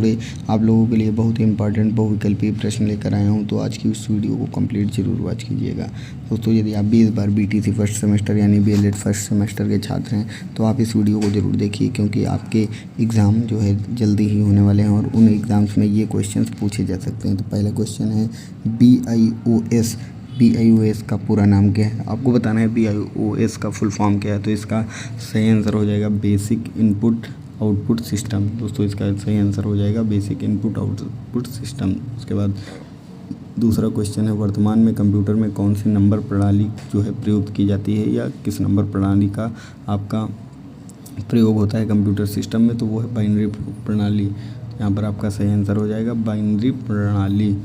जुड़े आप लोगों के लिए बहुत ही इंपॉर्टेंट बहुविकल्पीय प्रश्न लेकर आया हूं। तो आज की इस वीडियो को कंप्लीट जरूर वॉच कीजिएगा। दोस्तों, यदि आप भी इस बार बीटीसी फर्स्ट सेमेस्टर यानी बीएलएड फर्स्ट सेमेस्टर के छात्र हैं तो आप इस वीडियो को ज़रूर देखिए, क्योंकि आपके एग्ज़ाम जो है जल्दी ही होने वाले हैं और उन एग्ज़ाम्स में ये क्वेश्चंस पूछे जा सकते हैं। तो पहला क्वेश्चन है BIOS का पूरा नाम क्या है? आपको बताना है BIOS का फुल फॉर्म क्या है। तो इसका सही आंसर हो जाएगा बेसिक इनपुट आउटपुट सिस्टम। दोस्तों, इसका सही आंसर हो जाएगा बेसिक इनपुट आउटपुट सिस्टम। उसके बाद दूसरा क्वेश्चन है वर्तमान में कंप्यूटर में कौन सी नंबर प्रणाली जो है प्रयुक्त की जाती है, या किस नंबर प्रणाली का आपका प्रयोग होता है कंप्यूटर सिस्टम में? तो वो है बाइनरी प्रणाली। यहाँ पर आपका सही आंसर हो जाएगा बाइनरी प्रणाली।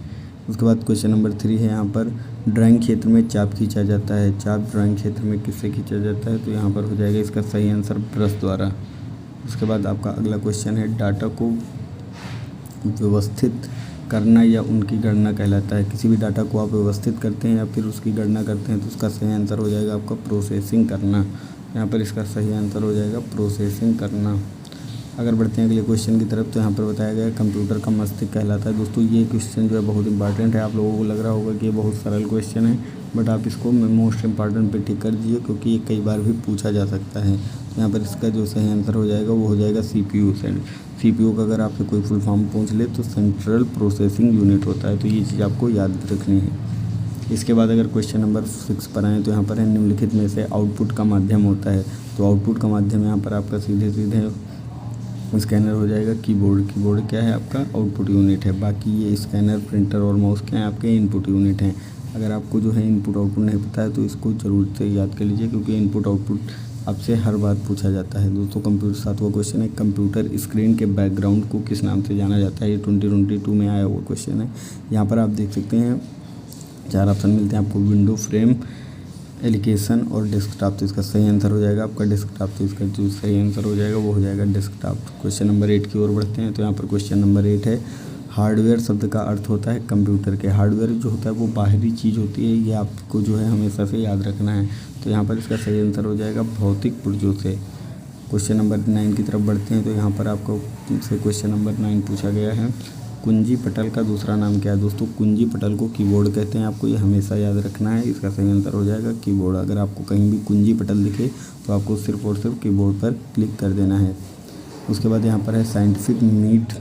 उसके बाद क्वेश्चन नंबर 3 है यहाँ पर ड्राइंग क्षेत्र में चाप खींचा जाता है। चाप ड्राइंग क्षेत्र में किससे खींचा जाता है? तो यहाँ पर हो जाएगा इसका सही आंसर ब्रश द्वारा। उसके बाद आपका अगला क्वेश्चन है डाटा को व्यवस्थित करना या उनकी गणना कहलाता है। किसी भी डाटा को आप व्यवस्थित करते हैं या फिर उसकी गणना करते हैं तो उसका सही आंसर हो जाएगा आपका प्रोसेसिंग करना। यहाँ पर इसका सही आंसर हो जाएगा प्रोसेसिंग करना। अगर बढ़ते हैं अगले क्वेश्चन की तरफ, तो यहाँ पर बताया गया है कंप्यूटर का मस्तिष्क कहलाता है। दोस्तों, ये क्वेश्चन जो है बहुत इंपॉर्टेंट है। आप लोगों को लग रहा होगा कि ये बहुत सरल क्वेश्चन है, बट आप इसको मोस्ट इंपॉर्टेंट पे टिक कर दीजिए, क्योंकि ये कई बार भी पूछा जा सकता है। तो यहाँ पर इसका जो सही आंसर हो जाएगा वो हो जाएगा CPU। CPU का अगर आपसे कोई फुल फॉर्म पूछ ले तो सेंट्रल प्रोसेसिंग यूनिट होता है। तो ये चीज़ आपको याद रखनी है। इसके बाद अगर क्वेश्चन नंबर 6 पर आएँ तो यहाँ पर है निम्नलिखित में से आउटपुट का माध्यम होता है। तो आउटपुट का माध्यम यहाँ पर आपका सीधे स्कैनर हो जाएगा। कीबोर्ड क्या है आपका? आउटपुट यूनिट है। बाकी ये स्कैनर, प्रिंटर और माउस क्या है आपके? इनपुट यूनिट हैं। अगर आपको जो है इनपुट आउटपुट नहीं पता है तो इसको ज़रूर से याद कर लीजिए, क्योंकि इनपुट आउटपुट आपसे हर बार पूछा जाता है। दोस्तों, कंप्यूटर 7वां क्वेश्चन है कंप्यूटर स्क्रीन के बैकग्राउंड को किस नाम से जाना जाता है? ये 2022 में आया हुआ क्वेश्चन है। यहाँ पर आप देख सकते हैं 4 ऑप्शन मिलते हैं आपको, विंडो फ्रेम, एप्लीकेशन और डेस्कटॉप। तो इसका सही आंसर हो जाएगा आपका डेस्कटॉप। तो इसका जो सही आंसर हो जाएगा वो हो जाएगा डेस्कटॉप। क्वेश्चन नंबर 8 की ओर बढ़ते हैं। तो यहाँ पर क्वेश्चन नंबर 8 है हार्डवेयर शब्द का अर्थ होता है कंप्यूटर के। हार्डवेयर जो होता है वो बाहरी चीज़ होती है, ये आपको जो है हमेशा से याद रखना है। तो यहाँ पर इसका सही आंसर हो जाएगा भौतिक पुर्जों से। क्वेश्चन नंबर 9 की तरफ बढ़ते हैं। तो यहाँ पर आपको से क्वेश्चन नंबर 9 पूछा गया है कुंजी पटल का दूसरा नाम क्या है? दोस्तों, कुंजी पटल को कीबोर्ड कहते हैं, आपको ये हमेशा याद रखना है। इसका सही आंसर हो जाएगा कीबोर्ड। अगर आपको कहीं भी कुंजी पटल दिखे तो आपको सिर्फ और सिर्फ कीबोर्ड पर क्लिक कर देना है। उसके बाद यहाँ पर है साइंटिफिक मीट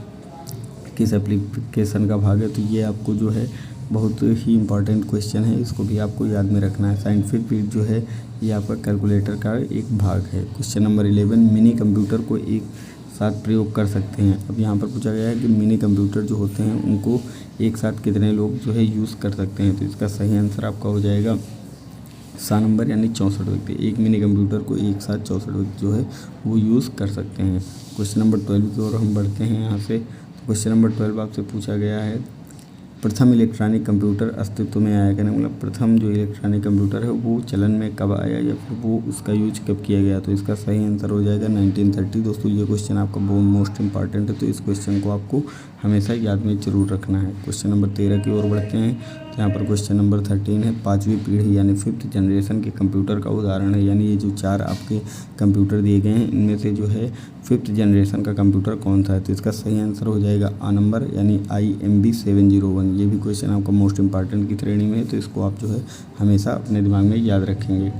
किस एप्लीकेशन का भाग है? तो ये आपको जो है बहुत ही इंपॉर्टेंट क्वेश्चन है, इसको भी आपको याद में रखना है। साइंटिफिक मीट जो है ये आपका कैलकुलेटर का एक भाग है। क्वेश्चन नंबर 11 मिनी कंप्यूटर को एक साथ प्रयोग कर सकते हैं। अब यहाँ पर पूछा गया है कि मिनी कंप्यूटर जो होते हैं उनको एक साथ कितने लोग जो है यूज़ कर सकते हैं? तो इसका सही आंसर आपका हो जाएगा 7 नंबर यानी 64 व्यक्ति। एक मिनी कंप्यूटर को एक साथ 64 व्यक्ति जो है वो यूज़ कर सकते हैं। क्वेश्चन नंबर 12 की ओर हम बढ़ते हैं यहाँ से। क्वेश्चन नंबर 12 आपसे पूछा गया है प्रथम इलेक्ट्रॉनिक कंप्यूटर अस्तित्व में आया। कहने मतलब प्रथम जो इलेक्ट्रॉनिक कंप्यूटर है वो चलन में कब आया या फिर वो उसका यूज कब किया गया? तो इसका सही आंसर हो जाएगा 1930। दोस्तों, ये क्वेश्चन आपका बहुत मोस्ट इंपॉर्टेंट है, तो इस क्वेश्चन को आपको हमेशा याद में जरूर रखना है। क्वेश्चन नंबर 13 की ओर बढ़ते हैं। तो यहाँ पर क्वेश्चन नंबर 13 है 5वीं पीढ़ी यानी 5th जनरेशन के कंप्यूटर का उदाहरण है। यानी ये जो 4 आपके कंप्यूटर दिए गए हैं इनमें से जो है 5th जनरेशन का कंप्यूटर कौन सा है? तो इसका सही आंसर हो जाएगा A नंबर यानी IMB 701। ये भी क्वेश्चन आपका मोस्ट इंपॉर्टेंट की श्रेणी में है, तो इसको आप जो है हमेशा अपने दिमाग में याद रखेंगे।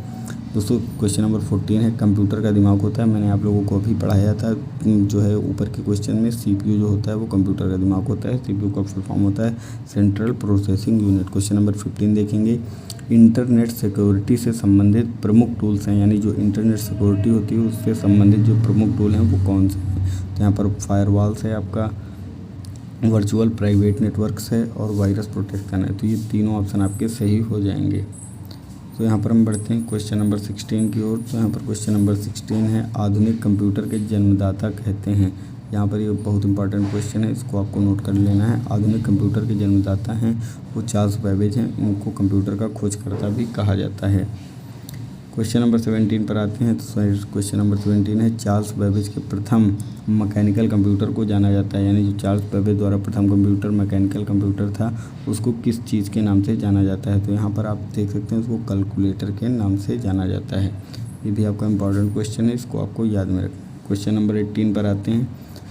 दोस्तों, क्वेश्चन नंबर 14 है कंप्यूटर का दिमाग होता है। मैंने आप लोगों को अभी पढ़ाया था जो है ऊपर के क्वेश्चन में CPU जो होता है वो कंप्यूटर का दिमाग होता है। CPU का फुल फॉर्म होता है central processing unit. Question number 15 देखेंगे इंटरनेट सिक्योरिटी से संबंधित प्रमुख टूल्स हैं। यानी जो इंटरनेट सिक्योरिटी होती है उससे संबंधित जो प्रमुख टूल हैं वो कौन से हैं? तो यहाँ पर फायरवॉल्स है, आपका वर्चुअल प्राइवेट नेटवर्क्स है और वायरस प्रोटेक्शन है। तो ये तीनों ऑप्शन आपके सही हो जाएंगे। तो यहाँ पर हम बढ़ते हैं क्वेश्चन नंबर 16 की ओर। तो यहाँ पर क्वेश्चन नंबर 16 है आधुनिक कंप्यूटर के जन्मदाता कहते हैं। यहाँ पर ये बहुत इंपॉर्टेंट क्वेश्चन है, इसको आपको नोट कर लेना है। आधुनिक कंप्यूटर के जन्मदाता हैं वो चार्ल्स बेबेज हैं। इनको कंप्यूटर का खोजकर्ता भी कहा जाता है। क्वेश्चन नंबर 17 पर आते हैं। तो क्वेश्चन नंबर 17 है चार्ल्स बेबेज के प्रथम मैकेनिकल कंप्यूटर को जाना जाता है। यानी जो चार्ल्स बेबेज द्वारा प्रथम कंप्यूटर मैकेनिकल कंप्यूटर था उसको किस चीज़ के नाम से जाना जाता है? तो यहाँ पर आप देख सकते हैं उसको कैलकुलेटर के नाम से जाना जाता है। ये भी आपका इंपॉर्टेंट क्वेश्चन है, इसको आपको याद में रखना। क्वेश्चन नंबर 18 पर आते हैं।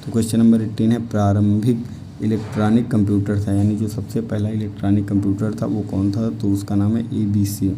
तो क्वेश्चन नंबर 18 है प्रारंभिक इलेक्ट्रॉनिक कंप्यूटर था, यानी जो सबसे पहला इलेक्ट्रॉनिक कंप्यूटर था वो कौन था, तो उसका नाम है ABC।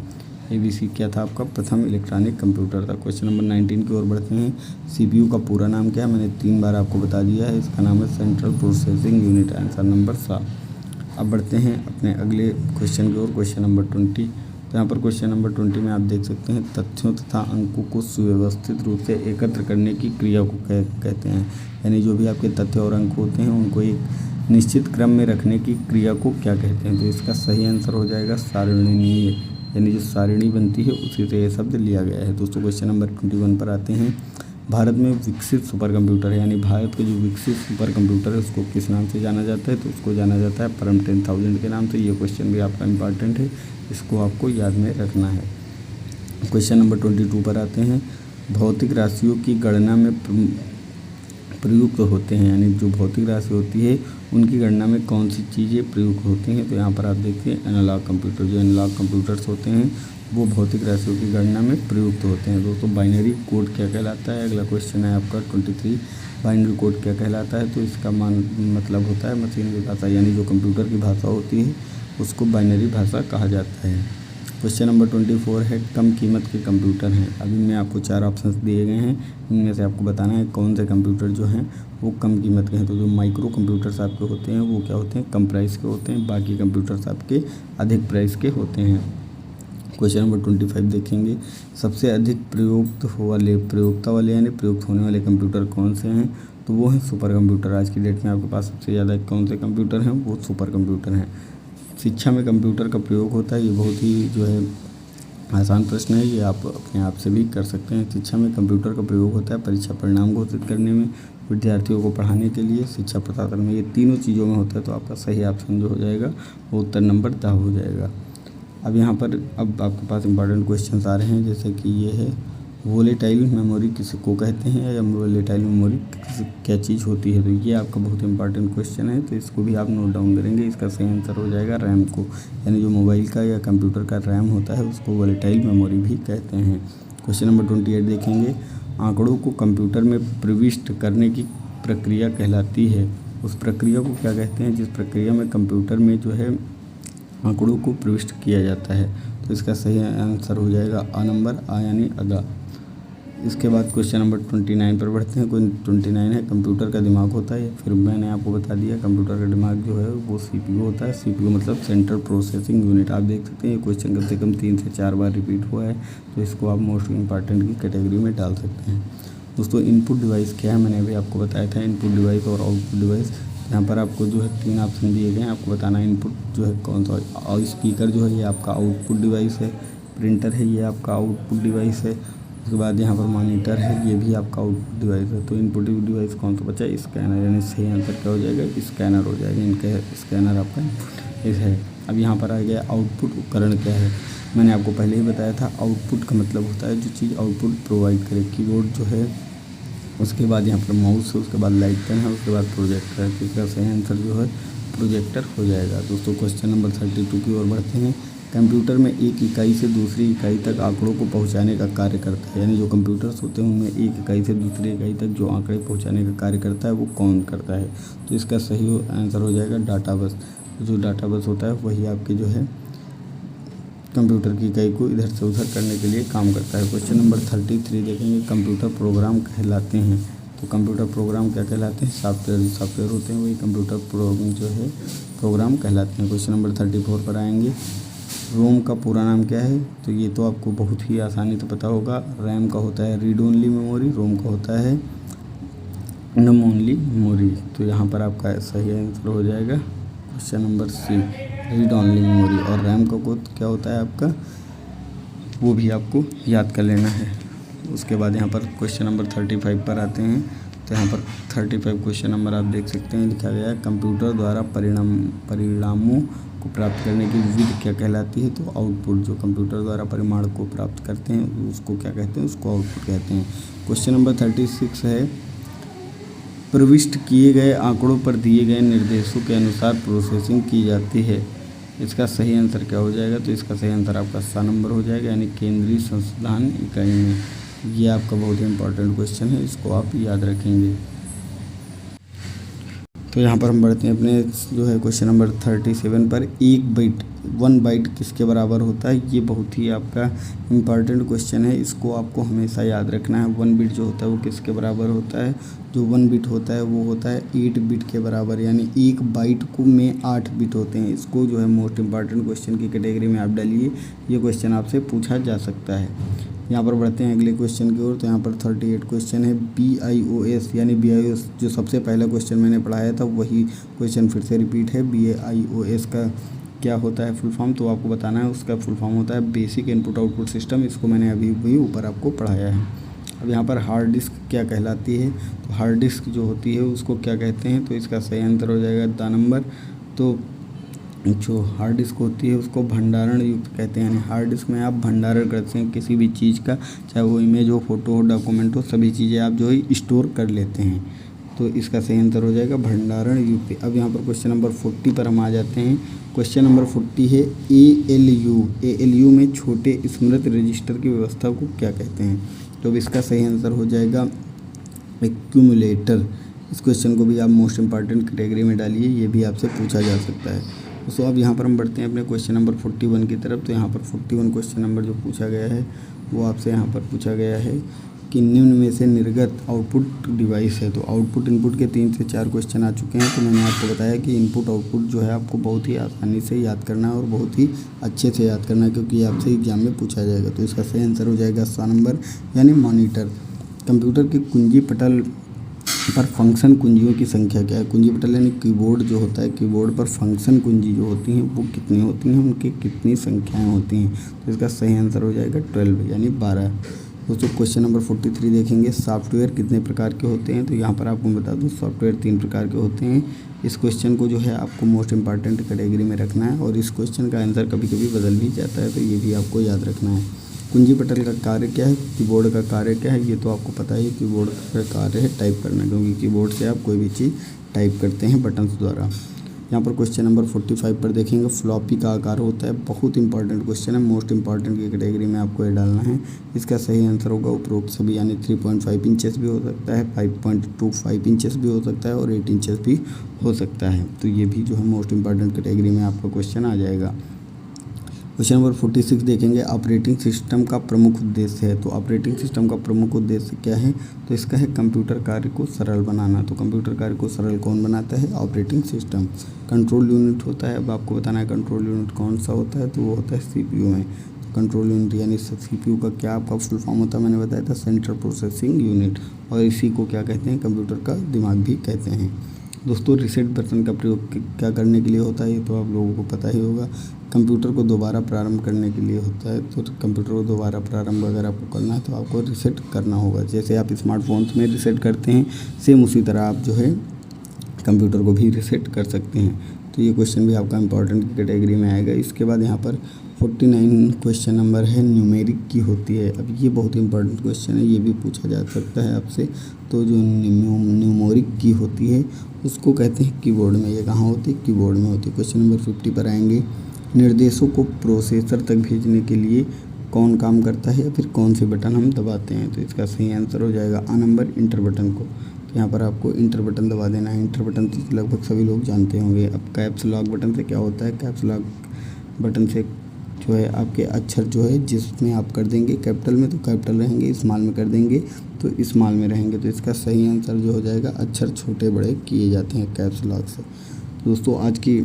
ABC क्या था आपका, प्रथम इलेक्ट्रॉनिक कंप्यूटर था। क्वेश्चन नंबर 19 की ओर बढ़ते हैं। CPU का पूरा नाम क्या है, मैंने 3 बार आपको बता दिया है, इसका नाम है central processing unit. Answer number 7। अब बढ़ते हैं अपने अगले क्वेश्चन की ओर, क्वेश्चन नंबर 20। तो यहाँ पर क्वेश्चन नंबर 20 में आप देख सकते हैं तथ्यों तथा अंकों को सुव्यवस्थित रूप से एकत्र करने की क्रिया को कहते हैं, यानी जो भी आपके तथ्य और अंक होते हैं उनको एक निश्चित क्रम में रखने की क्रिया को क्या कहते हैं, तो इसका सही आंसर हो जाएगा सारणीय, यानी जो सारिणी बनती है उसी से ये शब्द लिया गया है। दोस्तों क्वेश्चन नंबर 21 पर आते हैं। भारत में विकसित सुपर कंप्यूटर है, यानी भारत के जो विकसित सुपर कंप्यूटर है उसको किस नाम से जाना जाता है, तो उसको जाना जाता है परम 10,000 के नाम से। ये क्वेश्चन भी आपका इम्पॉर्टेंट है, इसको आपको याद में रखना है। क्वेश्चन नंबर 22 पर आते हैं। भौतिक राशियों की गणना में प्रयुक्त होते हैं, यानी जो भौतिक राशि होती है उनकी गणना में कौन सी चीज़ें प्रयुक्त होती हैं, तो यहाँ पर आप देखिए एनालॉग कंप्यूटर, जो एनालॉग कंप्यूटर्स होते हैं वो भौतिक राशियों की गणना में प्रयुक्त होते हैं। दोस्तों बाइनरी कोड क्या कहलाता है, अगला क्वेश्चन है आपका 23। बाइनरी कोड क्या कहलाता है, तो इसका मतलब होता है मशीनरी भाषा, यानी जो कंप्यूटर की भाषा होती है उसको बाइनरी भाषा कहा जाता है। क्वेश्चन नंबर 24 है कम कीमत के कंप्यूटर हैं। अभी में आपको 4 ऑप्शंस दिए गए हैं, इनमें से आपको बताना है कौन से कंप्यूटर जो हैं वो कम कीमत के हैं। तो जो माइक्रो कंप्यूटर्स आपके होते हैं वो क्या होते हैं, कम प्राइस के होते हैं, बाकी कंप्यूटर्स आपके अधिक प्राइस के होते हैं। क्वेश्चन नंबर 25 देखेंगे। सबसे अधिक प्रयोक्ता वाले यानी प्रयुक्त होने वाले कंप्यूटर कौन से हैं, तो वो हैं सुपर कंप्यूटर। आज की डेट में आपके पास सबसे ज़्यादा कौन से कंप्यूटर हैं, वो सुपर कंप्यूटर हैं। शिक्षा में कंप्यूटर का प्रयोग होता है, ये बहुत ही जो है आसान प्रश्न है, ये आप अपने आप से भी कर सकते हैं। शिक्षा में कंप्यूटर का प्रयोग होता है परीक्षा परिणाम घोषित करने में, विद्यार्थियों को पढ़ाने के लिए, शिक्षा प्रशासन में, ये तीनों चीज़ों में होता है। तो आपका सही ऑप्शन जो हो जाएगा वो उत्तर नंबर 10 हो जाएगा। अब यहाँ पर अब आपके पास इंपॉर्टेंट क्वेश्चंस आ रहे हैं, जैसे कि ये है वोलेटाइल मेमोरी किसी को कहते हैं, या वोलेटाइल मेमोरी क्या चीज़ होती है, तो ये आपका बहुत इंपॉर्टेंट क्वेश्चन है, तो इसको भी आप नोट डाउन करेंगे। इसका सही आंसर हो जाएगा रैम को, यानी जो मोबाइल का या कंप्यूटर का रैम होता है उसको वोलेटाइल मेमोरी भी कहते हैं। क्वेश्चन नंबर 28 देखेंगे। आंकड़ों को कंप्यूटर में प्रविष्ट करने की प्रक्रिया कहलाती है, उस प्रक्रिया को क्या कहते हैं जिस प्रक्रिया में कंप्यूटर में जो है आंकड़ों को प्रविष्ट किया जाता है, तो इसका सही आंसर हो जाएगा अ नंबर, आ यानी अदा। इसके बाद क्वेश्चन नंबर 29 पर बढ़ते हैं। कोई 29 है कंप्यूटर का दिमाग होता है, फिर मैंने आपको बता दिया कंप्यूटर का दिमाग जो है वो CPU होता है। CPU मतलब सेंट्रल प्रोसेसिंग यूनिट। आप देख सकते हैं ये क्वेश्चन कम से कम 3 से 4 बार रिपीट हुआ है, तो इसको आप मोस्ट इम्पॉर्टेंट की कैटेगरी में डाल सकते हैं। दोस्तों इनपुट डिवाइस क्या है, मैंने अभी आपको बताया था इनपुट डिवाइस और आउटपुट डिवाइस। यहाँ पर आपको जो है 3 ऑप्शन दिए गए हैं, आपको बताना है इनपुट जो है कौन सा, और स्पीकर जो है ये आपका आउटपुट डिवाइस है, प्रिंटर है ये आपका आउटपुट डिवाइस है, उसके बाद यहाँ पर मॉनिटर है ये भी आपका आउटपुट डिवाइस है। तो इनपुट डिवाइस कौन सा बचा, स्कैनर, यानी सही आंसर क्या हो जाएगा, स्कैनर हो जाएगा। इनका स्कैनर आपका इस है। अब यहाँ पर आ गया आउटपुट उपकरण क्या है, मैंने आपको पहले ही बताया था आउटपुट का मतलब होता है जो चीज़ आउटपुट प्रोवाइड करे, कीबोर्ड जो है, उसके बाद यहाँ पर माउस है, उसके बाद लाइट पेन है, उसके बाद प्रोजेक्टर है। तो इसका सही आंसर जो है प्रोजेक्टर हो जाएगा। दोस्तों क्वेश्चन नंबर 32 की ओर बढ़ते हैं। कंप्यूटर में एक इकाई से दूसरी इकाई तक आंकड़ों को पहुंचाने का कार्य करता है, यानी जो कंप्यूटर्स होते हैं उनमें एक इकाई से दूसरी इकाई तक जो आंकड़े पहुंचाने का कार्य करता है वो कौन करता है, तो इसका सही आंसर हो जाएगा डाटा बस। जो डाटा बस होता है वही आपके जो है कंप्यूटर की इकाई को इधर से उधर करने के लिए काम करता है। क्वेश्चन नंबर 33 देखेंगे। कंप्यूटर प्रोग्राम कहलाते हैं, तो कंप्यूटर प्रोग्राम क्या कहलाते हैं, सॉफ्टवेयर होते हैं वही कंप्यूटर प्रोग्राम जो है प्रोग्राम कहलाते हैं। क्वेश्चन नंबर 34 पर आएंगे। रोम का पूरा नाम क्या है, तो ये तो आपको बहुत ही आसानी से पता होगा। रैम का होता है रीड ओनली मेमोरी, रोम का होता है नम ओनली मेमोरी। तो यहाँ पर आपका सही आंसर हो जाएगा question number C, read only memory. और रैम का कोड क्या होता है आपका, वो भी आपको याद कर लेना है। उसके बाद यहाँ पर क्वेश्चन नंबर 35 पर आते हैं। तो यहाँ पर 35 क्वेश्चन नंबर आप देख सकते हैं लिखा गया है कंप्यूटर द्वारा परिणामों को प्राप्त करने की विधि क्या कहलाती है, तो आउटपुट। जो कंप्यूटर द्वारा परिणाम को प्राप्त करते हैं उसको क्या कहते हैं, उसको आउटपुट कहते हैं। क्वेश्चन नंबर 36 है प्रविष्ट किए गए आंकड़ों पर दिए गए निर्देशों के अनुसार प्रोसेसिंग की जाती है, इसका सही आंसर क्या हो जाएगा, तो इसका सही आंसर आपका 7 नंबर हो जाएगा, यानी केंद्रीय संसाधन इकाई में। ये आपका बहुत ही इंपॉर्टेंट क्वेश्चन है, इसको आप याद रखेंगे। तो यहाँ पर हम बढ़ते हैं अपने जो है क्वेश्चन नंबर 37 पर। एक बाइट 1 बाइट किसके बराबर होता है? ये बहुत ही आपका इम्पॉर्टेंट क्वेश्चन है, इसको आपको हमेशा याद रखना है। 1 बिट जो होता है वो किसके बराबर होता है? जो 1 बिट होता है वो होता है 8 बिट के बराबर, यानी एक बाइट को में 8 बिट होते हैं। इसको जो है मोस्ट इम्पॉर्टेंट क्वेश्चन की कैटेगरी में आप डालिए, ये क्वेश्चन आपसे पूछा जा सकता है। यहाँ पर बढ़ते हैं अगले क्वेश्चन की ओर। तो यहाँ पर 38 क्वेश्चन है। BIOS यानी BIOS जो सबसे पहला क्वेश्चन मैंने पढ़ाया था वही क्वेश्चन फिर से रिपीट है। BIOS का क्या होता है फुल फॉर्म? तो आपको बताना है। उसका फुल फॉर्म होता है बेसिक इनपुट आउटपुट सिस्टम। इसको मैंने अभी भी ऊपर आपको पढ़ाया है। अब यहाँ पर हार्ड डिस्क क्या कहलाती है? तो हार्ड डिस्क जो होती है उसको क्या कहते हैं? तो इसका सही आंसर हो जाएगा द नंबर। तो जो हार्ड डिस्क होती है उसको भंडारण युक्त कहते हैं, यानी हार्ड डिस्क में आप भंडारण करते हैं किसी भी चीज़ का, चाहे वो इमेज हो, फोटो हो, डॉक्यूमेंट हो, सभी चीज़ें आप जो है स्टोर कर लेते हैं। तो इसका सही आंसर हो जाएगा भंडारण युक्त। अब यहाँ पर क्वेश्चन नंबर 40 पर हम आ जाते हैं। क्वेश्चन नंबर 40 है ALU में छोटे स्मृति रजिस्टर की व्यवस्था को क्या कहते हैं? तो इसका सही आंसर हो जाएगा एक्यूमुलेटर। इस क्वेश्चन को भी आप मोस्ट इम्पॉर्टेंट कैटेगरी में डालिए, ये भी आपसे पूछा जा सकता है। तो अब यहाँ पर हम बढ़ते हैं अपने क्वेश्चन नंबर 41 की तरफ। तो यहाँ पर 41 क्वेश्चन नंबर जो पूछा गया है वो आपसे यहाँ पर पूछा गया है कि निम्न में से निर्गत आउटपुट डिवाइस है। तो आउटपुट इनपुट के 3 से 4 क्वेश्चन आ चुके हैं। तो मैंने आपको बताया कि इनपुट आउटपुट जो है आपको बहुत ही आसानी से याद करना है और बहुत ही अच्छे से याद करना है, क्योंकि आपसे एग्जाम में पूछा जाएगा। तो इसका सही आंसर हो जाएगा सा नंबर, यानी मॉनिटर। कंप्यूटर के कुंजी पटल पर फंक्शन कुंजियों की संख्या क्या है? कुंजी पटल यानी कीबोर्ड जो होता है, कीबोर्ड पर फंक्शन कुंजी जो होती हैं वो कितनी होती हैं, उनकी कितनी संख्याएं होती हैं? तो इसका सही आंसर हो जाएगा 12 यानी 12। दोस्तों क्वेश्चन नंबर 43 देखेंगे। सॉफ्टवेयर कितने प्रकार के होते हैं? तो यहाँ पर आपको बता दूँ सॉफ्टवेयर 3 प्रकार के होते हैं। इस क्वेश्चन को जो है आपको मोस्ट इम्पॉर्टेंट कैटेगरी में रखना है, और इस क्वेश्चन का आंसर कभी कभी बदल भी जाता है, तो ये भी आपको याद रखना है। कुंजी पटल का कार्य क्या है? कीबोर्ड का कार्य क्या है? ये तो आपको पता ही है, कीबोर्ड का कार्य है टाइप करना, क्योंकि कीबोर्ड से आप कोई भी चीज़ टाइप करते हैं बटन्स द्वारा। यहाँ पर क्वेश्चन नंबर 45 पर देखेंगे। फ्लॉपी का आकार होता है, बहुत इंपॉर्टेंट क्वेश्चन है, मोस्ट इंपॉर्टेंट की कैटेगरी में आपको ये डालना है। इसका सही आंसर होगा उपरोक्त सभी, यानी 3.5 इंचेस भी हो सकता है, 5.25 इंचेस भी हो सकता है और 8 इंचेस भी हो सकता है। तो ये भी जो है मोस्ट इंपॉर्टेंट कैटेगरी में आपका क्वेश्चन आ जाएगा। क्वेश्चन नंबर 46 देखेंगे। ऑपरेटिंग सिस्टम का प्रमुख उद्देश्य है। तो ऑपरेटिंग सिस्टम का प्रमुख उद्देश्य क्या है? तो इसका है कंप्यूटर कार्य को सरल बनाना। तो कंप्यूटर कार्य को सरल कौन बनाता है? Operating system. कंट्रोल यूनिट होता है, अब आपको बताना है कंट्रोल यूनिट कौन सा होता है, तो वो होता है CPU में। तो कंट्रोल यूनिट यानी CPU का क्या आपका फुल फॉर्म होता है? मैंने बताया था सेंट्रल प्रोसेसिंग यूनिट, और इसी को क्या कहते हैं? कंप्यूटर का दिमाग भी कहते हैं। दोस्तों रीसेट बटन का प्रयोग क्या करने के लिए होता है? ये तो आप लोगों को पता ही होगा, कंप्यूटर को दोबारा प्रारंभ करने के लिए होता है। तो कंप्यूटर को दोबारा प्रारंभ अगर आपको करना है तो आपको रीसेट करना होगा। जैसे आप स्मार्टफोन्स में रीसेट करते हैं, सेम उसी तरह आप जो है कंप्यूटर को भी रीसेट कर सकते हैं। तो ये क्वेश्चन भी आपका इंपॉर्टेंट कैटेगरी में आएगा। इसके बाद यहाँ पर 49 क्वेश्चन नंबर है, न्यूमेरिक की होती है। अब ये बहुत इंपॉर्टेंट क्वेश्चन है, ये भी पूछा जा सकता है आपसे। तो जो न्यूमेरिक की होती है उसको कहते हैं कीबोर्ड में। ये कहाँ होती है? कीबोर्ड में होती है। क्वेश्चन नंबर 50 पर आएंगे। निर्देशों को प्रोसेसर तक भेजने के लिए कौन काम करता है, या फिर कौन से बटन हम दबाते हैं? तो इसका सही आंसर हो जाएगा आ नंबर, इंटर बटन को। तो यहाँ पर आपको इंटर बटन दबा देना है। इंटर बटन तो लगभग सभी लोग जानते होंगे। अब कैप्स लॉक बटन से क्या होता है? कैप्स लॉक बटन से जो है आपके अक्षर जो है जिसमें आप कर देंगे कैपिटल में तो कैपिटल रहेंगे, स्मॉल में कर देंगे तो स्मॉल में रहेंगे। तो इसका सही आंसर जो हो जाएगा, अक्षर छोटे बड़े किए जाते हैं कैप्स लॉक से। दोस्तों आज की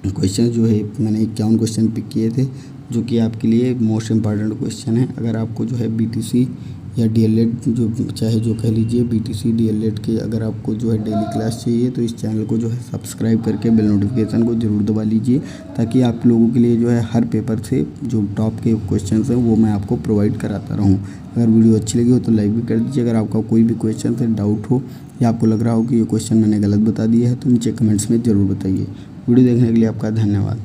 क्वेश्चन जो है मैंने 51 क्वेश्चन पिक किए थे, जो कि आपके लिए मोस्ट इम्पॉर्टेंट क्वेश्चन है। अगर आपको जो है BTC या DLED जो चाहे जो कह लीजिए, BTC DLED के अगर आपको जो है डेली क्लास चाहिए तो इस चैनल को जो है सब्सक्राइब करके बेल नोटिफिकेशन को ज़रूर दबा लीजिए, ताकि आप लोगों के लिए जो है हर पेपर से जो टॉप के क्वेश्चन हैं वो मैं आपको प्रोवाइड कराता रहूँ। अगर वीडियो अच्छी लगी हो तो लाइक भी कर दीजिए। अगर आपका कोई भी क्वेश्चन से डाउट हो या आपको लग रहा हो कि ये क्वेश्चन मैंने गलत बता दिया है तो नीचे कमेंट्स में ज़रूर बताइए। वीडियो देखने के लिए आपका धन्यवाद।